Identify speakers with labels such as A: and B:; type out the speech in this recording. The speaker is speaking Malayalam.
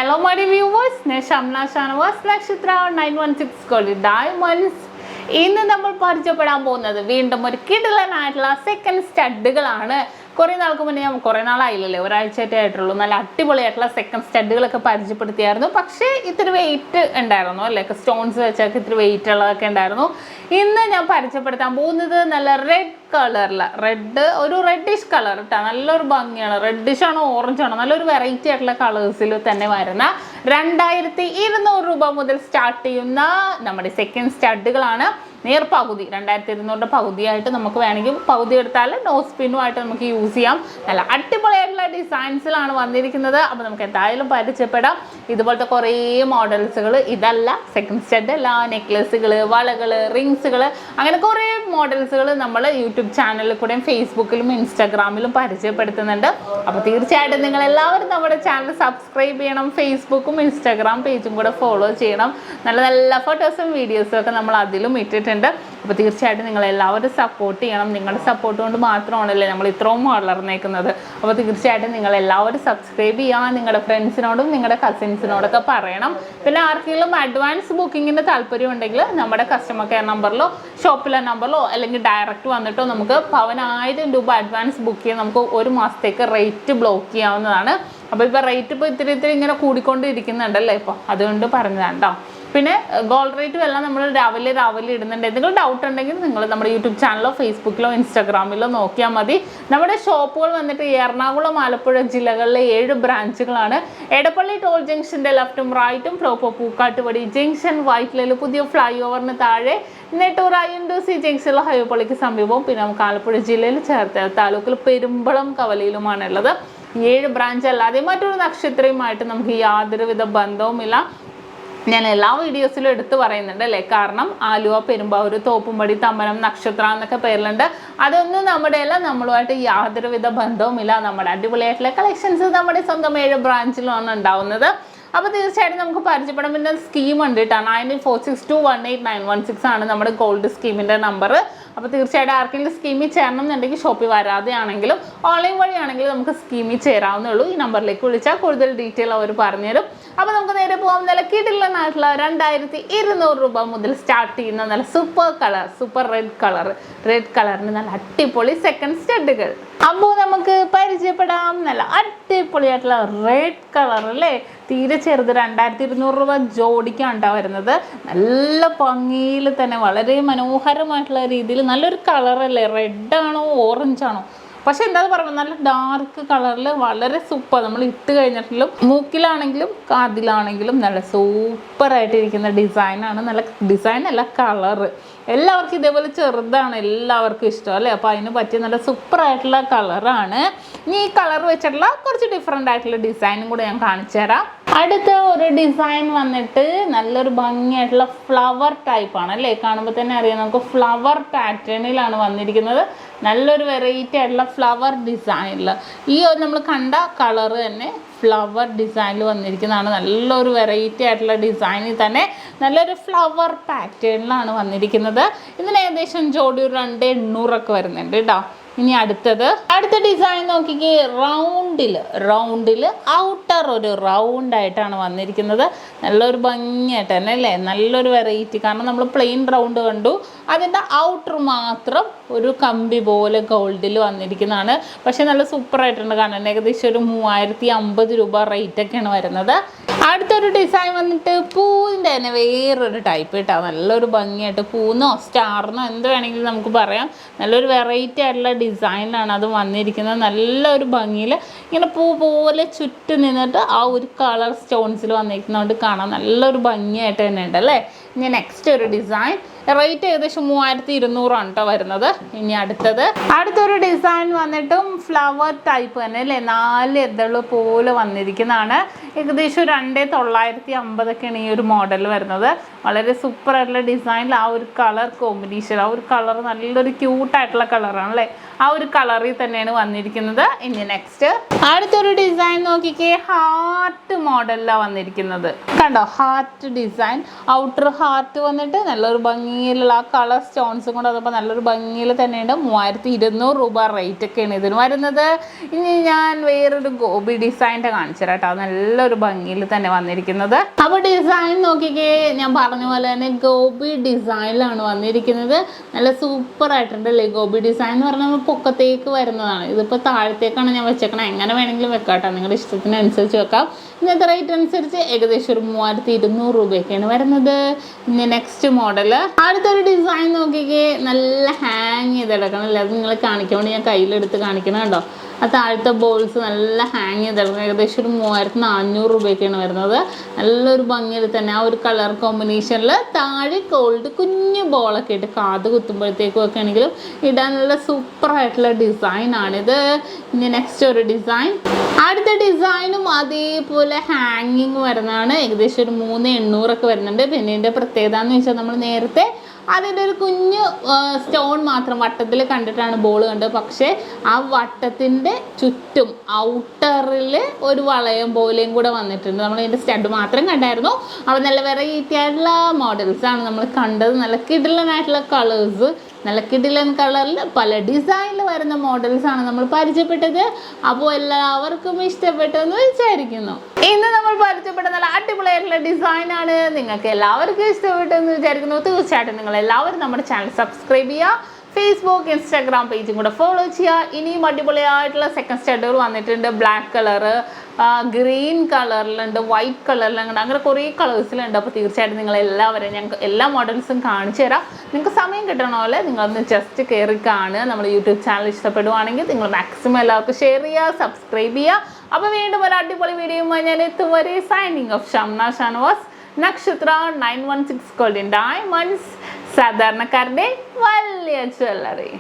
A: Hello my dear viewers, SHAMNA Nakshathra 916 Gold Diamonds. ഇന്ന് നമ്മൾ പരിചയപ്പെടാൻ പോകുന്നത് വീണ്ടും ഒരു കിടിലനായിട്ടുള്ള സെക്കൻഡ് സ്റ്റഡുകളാണ്. കുറേ നാൾക്ക് മുന്നേ കുറേ നാളായില്ലല്ലേ, ഒരാഴ്ചയായിട്ടേ ആയിട്ടുള്ളൂ. നല്ല അടിപൊളിയായിട്ടുള്ള സെക്കൻഡ് സ്റ്റഡുകളൊക്കെ പരിചയപ്പെടുത്തിയായിരുന്നു. പക്ഷേ ഇത്തിരി വെയിറ്റ് ഉണ്ടായിരുന്നു അല്ലേ, സ്റ്റോൺസ് വെച്ചൊക്കെ ഇത്തിരി വെയിറ്റ് ഉള്ളതൊക്കെ ഉണ്ടായിരുന്നു. ഇന്ന് ഞാൻ പരിചയപ്പെടുത്താൻ പോകുന്നത് നല്ല റെഡ് കളറിൽ, ഒരു റെഡിഷ് കളർ കേട്ടോ, നല്ലൊരു ഭംഗിയാണ്. റെഡിഷ് ആണോ ഓറഞ്ച് ആണോ, നല്ലൊരു വെറൈറ്റി ആയിട്ടുള്ള കളേഴ്സിൽ തന്നെ വരുന്ന 2200 രൂപ മുതൽ സ്റ്റാർട്ട് ചെയ്യുന്ന നമ്മുടെ സെക്കൻഡ് സ്റ്റഡുകളാണ്. നേർപകുതി 2200 പകുതിയായിട്ട് നമുക്ക് വേണമെങ്കിൽ പകുതി എടുത്താൽ നോ സ്പിന്നുമായിട്ട് നമുക്ക് യൂസ് ചെയ്യാം. നല്ല അടിപൊളിയായിട്ടുള്ള ഡിസൈൻസിലാണ് വന്നിരിക്കുന്നത്. അപ്പോൾ നമുക്ക് എന്തായാലും പരിചയപ്പെടാം. ഇതുപോലത്തെ കുറേ മോഡൽസുകൾ, ഇതല്ല സെക്കൻഡ് സ്റ്റഡ് അല്ല, നെക്ലസുകൾ, വളകൾ, റിങ്സുകൾ, അങ്ങനെ കുറേ മോഡൽസുകൾ നമ്മൾ യൂട്യൂബ് ചാനലിൽ കൂടെയും ഫേസ്ബുക്കിലും ഇൻസ്റ്റാഗ്രാമിലും പരിചയപ്പെടുത്തുന്നുണ്ട്. അപ്പോൾ തീർച്ചയായിട്ടും നിങ്ങൾ എല്ലാവരും നമ്മുടെ ചാനൽ സബ്സ്ക്രൈബ് ചെയ്യണം. ഫേസ്ബുക്കും ഇൻസ്റ്റാഗ്രാം പേജും കൂടെ ഫോളോ ചെയ്യണം. നല്ല നല്ല ഫോട്ടോസും വീഡിയോസും ഒക്കെ നമ്മൾ അതിലും ഇട്ടിട്ടുണ്ട്. അപ്പോൾ തീർച്ചയായിട്ടും നിങ്ങൾ എല്ലാവരും സപ്പോർട്ട് ചെയ്യണം. നിങ്ങളുടെ സപ്പോർട്ട് കൊണ്ട് മാത്രമാണല്ലേ നമ്മൾ ഇത്രയും വളർന്നേക്കുന്നത്. അപ്പോൾ തീർച്ചയായിട്ടും നിങ്ങൾ എല്ലാവരും സബ്സ്ക്രൈബ് ചെയ്യുക. നിങ്ങളുടെ ഫ്രണ്ട്സിനോടും നിങ്ങളുടെ കസിൻസിനോടൊക്കെ പറയണം. പിന്നെ ആർക്കെങ്കിലും അഡ്വാൻസ് ബുക്കിങ്ങിന് താല്പര്യം ഉണ്ടെങ്കിൽ നമ്മുടെ കസ്റ്റമർ കെയർ നമ്പറിലോ ഷോപ്പിലെ നമ്പറിലോ അല്ലെങ്കിൽ ഡയറക്റ്റ് വന്നിട്ടോ നമുക്ക് 1000 രൂപ അഡ്വാൻസ് ബുക്ക് ചെയ്ത് നമുക്ക് ഒരു മാസത്തേക്ക് റേറ്റ് ബ്ലോക്ക് ചെയ്യാവുന്നതാണ്. അപ്പോൾ ഇപ്പോൾ റേറ്റ് ഇപ്പോൾ ഇത്തിരി ഇങ്ങനെ കൂടിക്കൊണ്ടിരിക്കുന്നുണ്ടല്ലേ, ഇപ്പോൾ അതുകൊണ്ട് പറഞ്ഞതാണ് കേട്ടോ. പിന്നെ ഗോൾഡ് റേറ്റും എല്ലാം നമ്മൾ രാവിലെ ഇടുന്നുണ്ട്. എന്തെങ്കിലും ഡൗട്ട് ഉണ്ടെങ്കിൽ നിങ്ങൾ നമ്മുടെ യൂട്യൂബ് ചാനലോ ഫേസ്ബുക്കിലോ ഇൻസ്റ്റാഗ്രാമിലോ നോക്കിയാൽ മതി. നമ്മുടെ ഷോപ്പുകൾ വന്നിട്ട് എറണാകുളം, ആലപ്പുഴ ജില്ലകളിലെ 7 ബ്രാഞ്ചുകളാണ്. എടപ്പള്ളി ടോൾ ജംഗ്ഷൻ്റെ ലെഫ്റ്റും റൈറ്റും, പ്രോപ്പർ പൂക്കാട്ടുപടി ജംഗ്ഷൻ, വൈറ്റ്ലയിൽ പുതിയ ഫ്ലൈ ഓവറിന് താഴെ, നെട്ടൂർ INDC ജംഗ്ഷനിലെ ഹൈവേ പള്ളിക്ക് സമീപവും, പിന്നെ നമുക്ക് ആലപ്പുഴ ജില്ലയിൽ ചേർത്തല താലൂക്കിൽ പെരുമ്പളം കവലയിലുമാണുള്ളത്. 7 ബ്രാഞ്ച് അല്ലാതെ മറ്റൊരു നക്ഷത്രയുമായിട്ട് നമുക്ക് യാതൊരുവിധ ബന്ധവുമില്ല. ഞാൻ എല്ലാ വീഡിയോസിലും എടുത്ത് പറയുന്നുണ്ട് അല്ലേ, കാരണം ആലുവ, പെരുമ്പാവൂർ, തോപ്പുംപടി, തമ്മനം, നക്ഷത്ര എന്നൊക്കെ പേരിലുണ്ട്. അതൊന്നും നമ്മുടെ അല്ല, നമ്മളുമായിട്ട് യാതൊരുവിധ ബന്ധവുമില്ല. നമ്മുടെ അടിപൊളിയായിട്ടുള്ള കളക്ഷൻസ് നമ്മുടെ സ്വന്തം 7 ബ്രാഞ്ചിലാണ് ഉണ്ടാവുന്നത്. അപ്പോൾ തീർച്ചയായിട്ടും നമുക്ക് പരിചയപ്പെടാം. പിന്നെ സ്കീം ഉണ്ട് കേട്ടോ, 9462189116 ആണ് നമ്മുടെ ഗോൾഡ് സ്കീമിൻ്റെ നമ്പർ. അപ്പോൾ തീർച്ചയായിട്ടും ആർക്കെങ്കിലും സ്കീമിൽ ചേരണം എന്നുണ്ടെങ്കിൽ ഷോപ്പിൽ വരാതെ ആണെങ്കിലും ഓൺലൈൻ വഴിയാണെങ്കിലും നമുക്ക് സ്കീമിൽ ചേരാവുന്നേ ഉള്ളൂ. ഈ നമ്പറിലേക്ക് വിളിച്ചാൽ കൂടുതൽ ഡീറ്റെയിൽ അവർ പറഞ്ഞുതരും. അപ്പോൾ നമുക്ക് നേരെ പോകാം. നല്ല കിടിലനായിട്ടുള്ള 2200 രൂപ മുതൽ സ്റ്റാർട്ട് ചെയ്യുന്ന നല്ല സൂപ്പർ റെഡ് കളറിന് നല്ല അടിപൊളി സെക്കൻഡ് സ്റ്റഡുകൾ. അപ്പോൾ നമുക്ക് പരിചയപ്പെടാം. നല്ല അടിപൊളിയായിട്ടുള്ള റെഡ് കളർ അല്ലേ, തീരെ ചെറുത് 2200 രൂപ ജോഡിക്കാണ് വരുന്നത്. നല്ല ഭംഗിയിൽ തന്നെ വളരെ മനോഹരമായിട്ടുള്ള രീതിയിൽ നല്ലൊരു കളറല്ലേ, റെഡാണോ ഓറഞ്ച് ആണോ, പക്ഷെ എന്താ പറയുക, നല്ല ഡാർക്ക് കളറിൽ വളരെ സൂപ്പർ. നമ്മൾ ഇട്ട് കഴിഞ്ഞിട്ടും മൂക്കിലാണെങ്കിലും കാതിലാണെങ്കിലും നല്ല സൂപ്പറായിട്ടിരിക്കുന്ന ഡിസൈനാണ്. നല്ല ഡിസൈനല്ല, കളറ്. എല്ലാവർക്കും ഇതേപോലെ ചെറുതാണ് എല്ലാവർക്കും ഇഷ്ടം അല്ലേ. അപ്പോൾ അതിന് പറ്റിയ നല്ല സൂപ്പറായിട്ടുള്ള കളറാണ്. ഇനി ഈ കളർ വെച്ചിട്ടുള്ള കുറച്ച് ഡിഫറെൻ്റ് ആയിട്ടുള്ള ഡിസൈനും കൂടെ ഞാൻ കാണിച്ചു തരാം. അടുത്ത ഒരു ഡിസൈൻ വന്നിട്ട് നല്ലൊരു ഭംഗിയായിട്ടുള്ള ഫ്ലവർ ടൈപ്പാണ് അല്ലേ, കാണുമ്പോൾ തന്നെ അറിയാം നമുക്ക് ഫ്ലവർ പാറ്റേണിലാണ് വന്നിരിക്കുന്നത്. നല്ലൊരു വെറൈറ്റി ആയിട്ടുള്ള ഫ്ലവർ ഡിസൈനിൽ ഈ നമ്മൾ കണ്ട കളറ് തന്നെ ഫ്ലവർ ഡിസൈനിൽ വന്നിരിക്കുന്നതാണ്. നല്ലൊരു വെറൈറ്റി ആയിട്ടുള്ള ഡിസൈനിൽ തന്നെ നല്ലൊരു ഫ്ലവർ പാറ്റേണിലാണ് വന്നിരിക്കുന്നത്. ഇതിന് ഏകദേശം ജോഡി ഒരു 2800 ഒക്കെ വരുന്നുണ്ട് കേട്ടോ. ഇനി അടുത്ത ഡിസൈൻ നോക്കിക്കേ, റൗണ്ടിൽ ഔട്ടർ ഒരു റൗണ്ടായിട്ടാണ് വന്നിരിക്കുന്നത്. നല്ലൊരു ഭംഗിയായിട്ട് തന്നെ അല്ലേ, നല്ലൊരു വെറൈറ്റി. കാരണം നമ്മൾ പ്ലെയിൻ റൗണ്ട് കണ്ടു, അതിൻ്റെ ഔട്ടർ മാത്രം ഒരു കമ്പി പോലെ ഗോൾഡിൽ വന്നിരിക്കുന്നതാണ്. പക്ഷെ നല്ല സൂപ്പറായിട്ടുണ്ട് കാണാൻ. ഏകദേശം ഒരു 3050 രൂപ റേറ്റൊക്കെയാണ് വരുന്നത്. അടുത്തൊരു ഡിസൈൻ വന്നിട്ട് പൂവിൻ്റെ തന്നെ വേറൊരു ടൈപ്പ് കേട്ടോ. നല്ലൊരു ഭംഗിയായിട്ട് പൂന്നോ സ്റ്റാറിനോ എന്ത് വേണമെങ്കിലും നമുക്ക് പറയാം. നല്ലൊരു വെറൈറ്റി ആയിട്ടുള്ള ഡിസൈനിലാണ് അത് വന്നിരിക്കുന്നത്. നല്ലൊരു ഭംഗിയിൽ ഇങ്ങനെ പൂ പോലെ ചുറ്റും നിന്നിട്ട് ആ ഒരു കളർ സ്റ്റോൺസിൽ വന്നിരിക്കുന്നതുകൊണ്ട് കാണാൻ നല്ലൊരു ഭംഗിയായിട്ട് തന്നെ ഉണ്ട് അല്ലേ. ഇനി നെക്സ്റ്റ് ഒരു ഡിസൈൻ, റേറ്റ് ഏകദേശം 3200 ആണ് കേട്ടോ വരുന്നത്. ഇനി അടുത്തൊരു ഡിസൈൻ വന്നിട്ടും ഫ്ലവർ ടൈപ്പ് തന്നെ അല്ലേ, 4 എതള് പോലെ വന്നിരിക്കുന്നതാണ്. ഏകദേശം 2950 ഈ ഒരു മോഡൽ വരുന്നത്. വളരെ സൂപ്പറായിട്ടുള്ള ഡിസൈനിൽ ആ ഒരു കളർ കോമ്പിനേഷൻ, ആ ഒരു കളർ നല്ലൊരു ക്യൂട്ടായിട്ടുള്ള കളറാണ് അല്ലേ. ആ ഒരു കളറിൽ തന്നെയാണ് വന്നിരിക്കുന്നത്. ഇനി നെക്സ്റ്റ് അടുത്തൊരു ഡിസൈൻ നോക്കിക്കേ, ഹാർട്ട് മോഡലിലാണ് വന്നിരിക്കുന്നത്. കണ്ടോ, ഹാർട്ട് ഡിസൈൻ, ഔട്ടർ ഹാർട്ട് വന്നിട്ട് നല്ലൊരു ഭംഗിയിലുള്ള ആ കളർ സ്റ്റോൺസും കൂടെ അതപ്പോൾ നല്ലൊരു ഭംഗിയിൽ തന്നെയുണ്ട്. 3200 രൂപ റേറ്റ് ഒക്കെയാണ് ഇതിന് വരുന്നത്. ഇനി ഞാൻ വേറൊരു ഗോപി ഡിസൈൻ്റെ കാണിച്ചു തരാം കേട്ടോ. നല്ലൊരു ഭംഗിയിൽ തന്നെ വന്നിരിക്കുന്നത്. അപ്പോൾ ഡിസൈൻ നോക്കിക്കേ, ഞാൻ പറഞ്ഞ പോലെ തന്നെ ഗോപി ഡിസൈനിലാണ് വന്നിരിക്കുന്നത്. നല്ല സൂപ്പർ ആയിട്ടുണ്ട് അല്ലേ. ഗോപി ഡിസൈൻ എന്ന് പറഞ്ഞാൽ നമ്മൾ പൊക്കത്തേക്ക് വരുന്നതാണ്. ഇതിപ്പോൾ താഴത്തേക്കാണ് ഞാൻ വെച്ചേക്കണം. എങ്ങനെ വേണമെങ്കിലും വെക്കാം കേട്ടോ, നിങ്ങളുടെ ഇഷ്ടത്തിനനുസരിച്ച് വെക്കാം. ഇന്നത്തെ റേറ്റ് അനുസരിച്ച് ഏകദേശം ഒരു 3200 രൂപയൊക്കെയാണ് വരുന്നത്. ഇനി നെക്സ്റ്റ് മോഡൽ അടുത്തൊരു ഡിസൈൻ നോക്കിക്കേ, നല്ല ഹാങ് ചെയ്തെടുക്കണം അല്ലേ. അത് നിങ്ങൾ കാണിക്കാൻ വേണ്ടി ഞാൻ കയ്യിലെടുത്ത് കാണിക്കണം കേട്ടോ. ആ താഴത്തെ ബോൾസ് നല്ല ഹാങ് ചെയ്തെടുക്കണം. ഏകദേശം ഒരു 3400 രൂപയൊക്കെയാണ് വരുന്നത്. നല്ലൊരു ഭംഗിയിൽ തന്നെ ആ ഒരു കളർ കോമ്പിനേഷനിൽ താഴെ ഗോൾഡ് കുഞ്ഞു ബോളൊക്കെ ഇട്ട് കാത് കുത്തുമ്പോഴത്തേക്കും ഒക്കെ ആണെങ്കിലും ഇടാൻ നല്ല സൂപ്പറായിട്ടുള്ള ഡിസൈനാണിത്. ഇനി നെക്സ്റ്റ് ഒരു ഡിസൈൻ, അടുത്ത ഡിസൈനും അതേപോലെ ഹാങ്ങിങ് വരുന്നതാണ്. ഏകദേശം ഒരു 3800 വരുന്നുണ്ട്. പിന്നെ ഇതിൻ്റെ പ്രത്യേകത എന്ന് വെച്ചാൽ നമ്മൾ നേരത്തെ അതിൻ്റെ ഒരു കുഞ്ഞു സ്റ്റോൺ മാത്രം വട്ടത്തിൽ കണ്ടിട്ടാണ് ബോൾ കണ്ടത്. പക്ഷേ ആ വട്ടത്തിൻ്റെ ചുറ്റും ഔട്ടറിൽ ഒരു വളയം പോലെയും കൂടെ വന്നിട്ടുണ്ട്. നമ്മൾ ഇതിൻ്റെ സ്റ്റഡ് മാത്രം കണ്ടായിരുന്നു. അപ്പോൾ നല്ല വെറൈറ്റി ആയിട്ടുള്ള മോഡൽസാണ് നമ്മൾ കണ്ടത്. നല്ല കിടിലനായിട്ടുള്ള കളേഴ്സ്, നല്ല കിടിലൻ കളറിൽ പല ഡിസൈനിൽ വരുന്ന മോഡൽസാണ് നമ്മൾ പരിചയപ്പെട്ടത്. അപ്പോൾ എല്ലാവർക്കും ഇഷ്ടപ്പെട്ടെന്ന് വിചാരിക്കുന്നു. ഇന്ന് നമ്മൾ പരിചയപ്പെട്ട നല്ല അടിപൊളിയായിട്ടുള്ള ഡിസൈനാണ്. നിങ്ങൾക്ക് എല്ലാവർക്കും ഇഷ്ടപ്പെട്ടെന്ന് വിചാരിക്കുന്നു. തീർച്ചയായിട്ടും നിങ്ങൾ എല്ലാവരും നമ്മുടെ ചാനൽ സബ്സ്ക്രൈബ് ചെയ്യുക. ഫേസ്ബുക്ക്, ഇൻസ്റ്റാഗ്രാം പേജും കൂടെ ഫോളോ ചെയ്യുക. ഇനിയും അടിപൊളിയായിട്ടുള്ള സെക്കൻഡ് സ്റ്റഡുകൾ വന്നിട്ടുണ്ട്. ബ്ലാക്ക് കളറ്, ഗ്രീൻ കളറിലുണ്ട്, വൈറ്റ് കളറിലുണ്ട്, അങ്ങനെ കുറേ കളേഴ്സിലുണ്ട്. അപ്പോൾ തീർച്ചയായിട്ടും നിങ്ങൾ എല്ലാവരും ഞങ്ങൾക്ക് എല്ലാ മോഡൽസും കാണിച്ചു തരാം. നിങ്ങൾക്ക് സമയം കിട്ടണ പോലെ നിങ്ങളൊന്ന് ജസ്റ്റ് കയറി കാണുക. നമ്മൾ യൂട്യൂബ് ചാനൽ ഇഷ്ടപ്പെടുവാണെങ്കിൽ നിങ്ങൾ മാക്സിമം എല്ലാവർക്കും ഷെയർ ചെയ്യുക, സബ്സ്ക്രൈബ് ചെയ്യുക. അപ്പോൾ വീണ്ടും ഒരു അടിപൊളി വീഡിയോയുമായി ഞാൻ എത്തും വരെ സൈനിങ് ഓഫ് ഷംന ഷാനവാസ്, നക്ഷത്ര 916 ഗോൾഡൻ ഡയമണ്ട്സ്, സാധാരണക്കാരുടെ വലിയ ജ്വല്ലറി.